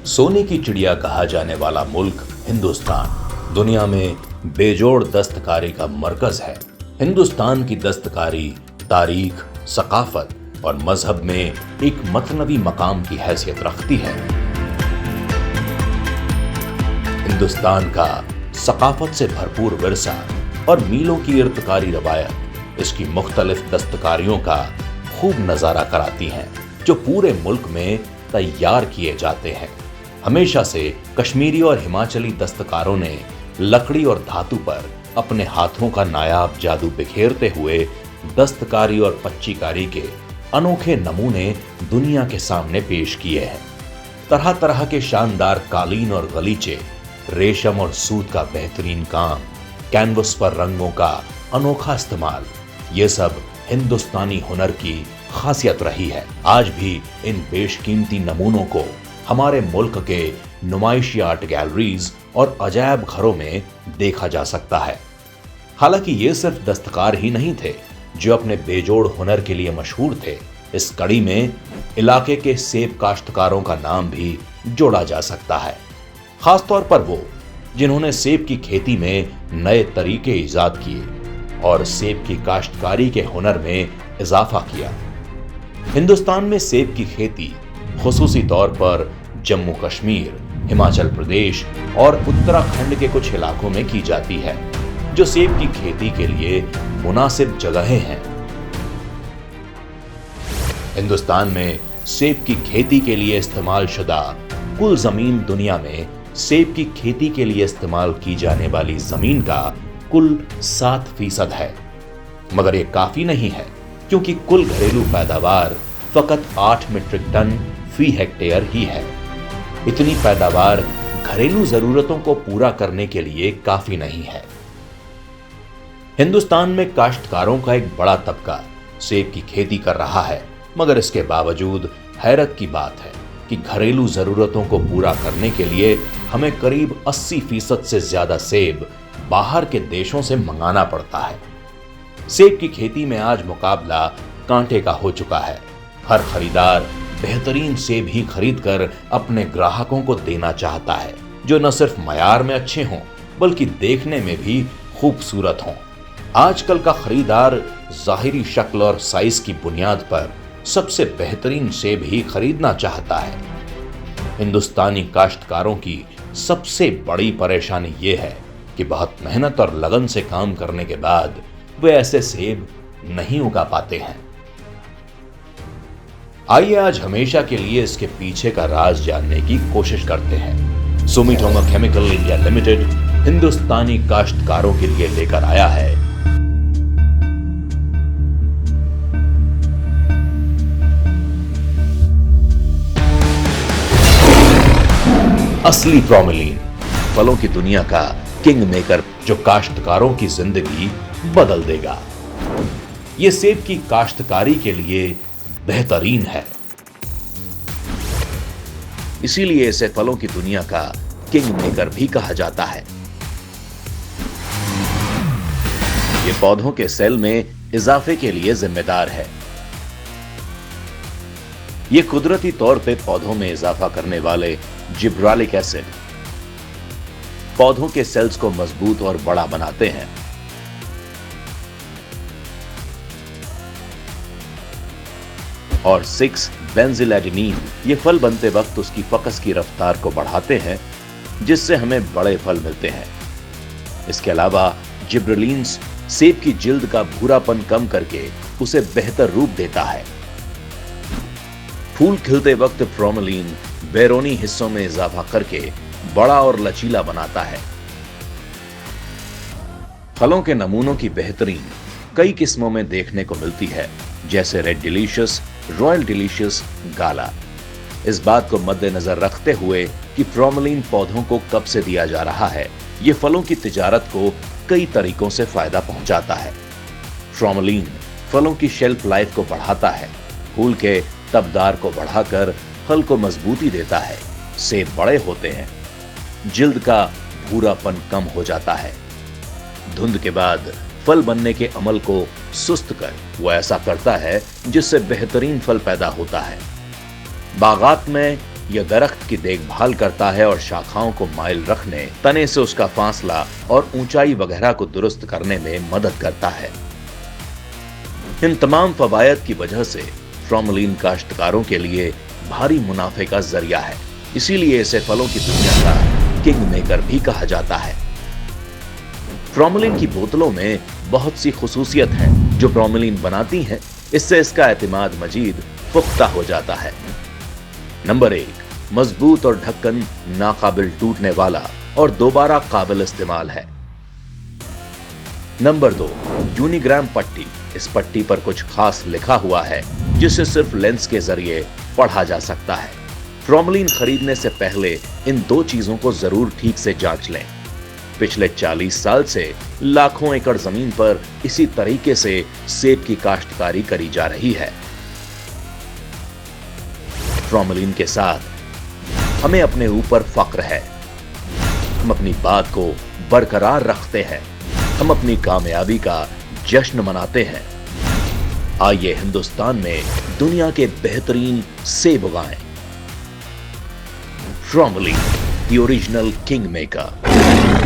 सोने की चिड़िया कहा जाने वाला मुल्क हिंदुस्तान दुनिया में बेजोड़ दस्तकारी का मरकज है। हिंदुस्तान की दस्तकारी तारीख, सकाफत और मजहब में एक मतनवी मकाम की हैसियत रखती है। हिंदुस्तान का सकाफत से भरपूर विरसा और मीलों की इर्तकारी रवायत इसकी मुख्तलिफ दस्तकारियों का खूब नजारा कराती हैं, जो पूरे मुल्क में तैयार किए जाते हैं। हमेशा से कश्मीरी और हिमाचली दस्तकारों ने लकड़ी और धातु पर अपने हाथों का नायाब जादू बिखेरते हुए दस्तकारी और पच्चीकारी के अनोखे नमूने दुनिया के सामने पेश किए हैं। तरह तरह के शानदार कालीन और गलीचे, रेशम और सूत का बेहतरीन काम, कैनवस पर रंगों का अनोखा इस्तेमाल, ये सब हिंदुस्तानी हुनर की खासियत रही है। आज भी इन बेशकीमती नमूनों को हमारे मुल्क के नुमाइशी आर्ट गैलरीज और अजायब घरों में देखा जा सकता है। हालांकि ये सिर्फ दस्तकार ही नहीं थे जो अपने बेजोड़ हुनर के लिए मशहूर थे। इस कड़ी में इलाके के सेब काश्तकारों का नाम भी जोड़ा जा सकता है, खासतौर पर वो जिन्होंने सेब की खेती में नए तरीके ईजाद किए और सेब की काश्तकारी के हुनर में इजाफा किया। हिंदुस्तान में सेब की खेती खुसूसी तौर पर जम्मू कश्मीर, हिमाचल प्रदेश और उत्तराखंड के कुछ इलाकों में की जाती है, जो सेब की खेती के लिए मुनासिब जगहें हैं। हिंदुस्तान में सेब की खेती के लिए इस्तेमाल शुदा कुल जमीन दुनिया में सेब की खेती के लिए इस्तेमाल की जाने वाली जमीन का कुल 7% है। मगर यह काफी नहीं है, क्योंकि कुल घरेलू पैदावार फकत 8 मीट्रिक टन फी हेक्टेयर ही है। इतनी पैदावार घरेलू जरूरतों को पूरा करने के लिए काफी नहीं है। हिंदुस्तान में काश्तकारों का एक बड़ा तबका सेब की खेती कर रहा है, मगर इसके बावजूद हैरत की बात है कि घरेलू जरूरतों को पूरा करने के लिए हमें करीब 80% से ज्यादा सेब बाहर के देशों से मंगाना पड़ता है। सेब की खेती में आज मुकाबला कांटे का हो चुका है। हर खरीदार बेहतरीन सेब ही खरीद कर अपने ग्राहकों को देना चाहता है, जो न सिर्फ मयार में अच्छे हों बल्कि देखने में भी खूबसूरत हों। आजकल का खरीदार जाहिरी शक्ल और साइज की बुनियाद पर सबसे बेहतरीन सेब ही खरीदना चाहता है। हिंदुस्तानी काश्तकारों की सबसे बड़ी परेशानी यह है कि बहुत मेहनत और लगन से काम करने के बाद वे ऐसे सेब नहीं उगा पाते हैं। आइए आज हमेशा के लिए इसके पीछे का राज जानने की कोशिश करते हैं। सुमिटोमो केमिकल इंडिया लिमिटेड हिंदुस्तानी काश्तकारों के लिए लेकर आया है असली प्रोमिलीन, फलों की दुनिया का किंग मेकर, जो काश्तकारों की जिंदगी बदल देगा। यह सेब की काश्तकारी के लिए बेहतरीन है, इसीलिए इसे फलों की दुनिया का किंग मेकर भी कहा जाता है। यह पौधों के सेल में इजाफे के लिए जिम्मेदार है। यह कुदरती तौर पे पौधों में इजाफा करने वाले जिब्रालिक एसिड पौधों के सेल्स को मजबूत और बड़ा बनाते हैं। और 6 बेंजिलाडेनिन ये फल बनते वक्त उसकी फकस की रफ्तार को बढ़ाते हैं, जिससे हमें बड़े फल मिलते हैं। इसके अलावा जिब्रेलिन्स सेब की जिल्द का भूरापन कम करके उसे बेहतर रूप देता है। फूल खिलते वक्त प्रोमिलीन बैरोनी हिस्सों में इजाफा करके बड़ा और लचीला बनाता है। फलों के नमूनों की बेहतरीन कई किस्मों में देखने को मिलती है, जैसे रेड डिलीशियस, रॉयल डिलीशियस, गाला। इस बात को मद्देनजर रखते हुए कि प्रोमिलीन पौधों को कब से दिया जा रहा है, ये फलों की तिजारत को कई तरीकों से फायदा पहुंचाता है। प्रोमिलीन फलों की शेल्फ लाइफ को बढ़ाता है, फूल के तबदार को बढ़ाकर फल को मजबूती देता है, सेब बड़े होते हैं, जिल्द का भूरापन कम हो जाता है। धुंध के बाद फल बनने के अमल को सुस्त कर वो ऐसा करता है जिससे बेहतरीन फल पैदा होता है। बागात में यह दरख्त की देखभाल करता है और शाखाओं को माइल रखने, तने से उसका फासला और ऊंचाई वगैरह को दुरुस्त करने में मदद करता है। इन तमाम फवायद की वजह से फ्रोमलिन काश्तकारों के लिए भारी मुनाफे का जरिया है, इसीलिए इसे फलों की दुनिया का किंग मेकर भी कहा जाता है। फ्रोमलिन की बोतलों में बहुत सी खुसूसियत है जो फ्रोमलिन बनाती हैं, इससे इसका एतमाद मजीद पुख्ता हो जाता है। नंबर 1, मजबूत और ढक्कन नाकाबिल टूटने वाला और दोबारा काबिल इस्तेमाल है। नंबर 2, यूनिग्राम पट्टी। इस पट्टी पर कुछ खास लिखा हुआ है जिसे सिर्फ लेंस के जरिए पढ़ा जा सकता है। फ्रोमलिन खरीदने से पहले इन 2 चीजों को जरूर ठीक से जांच लें। पिछले 40 साल से लाखों एकड़ जमीन पर इसी तरीके से सेब की काश्तकारी करी जा रही है। फ्रोमलिन के साथ हमें अपने ऊपर फक्र है। हम अपनी बात को बरकरार रखते हैं। हम अपनी कामयाबी का जश्न मनाते हैं। आइए हिंदुस्तान में दुनिया के बेहतरीन सेब उगाएं। फ्रोमलिन, द ओरिजिनल किंग मेकर।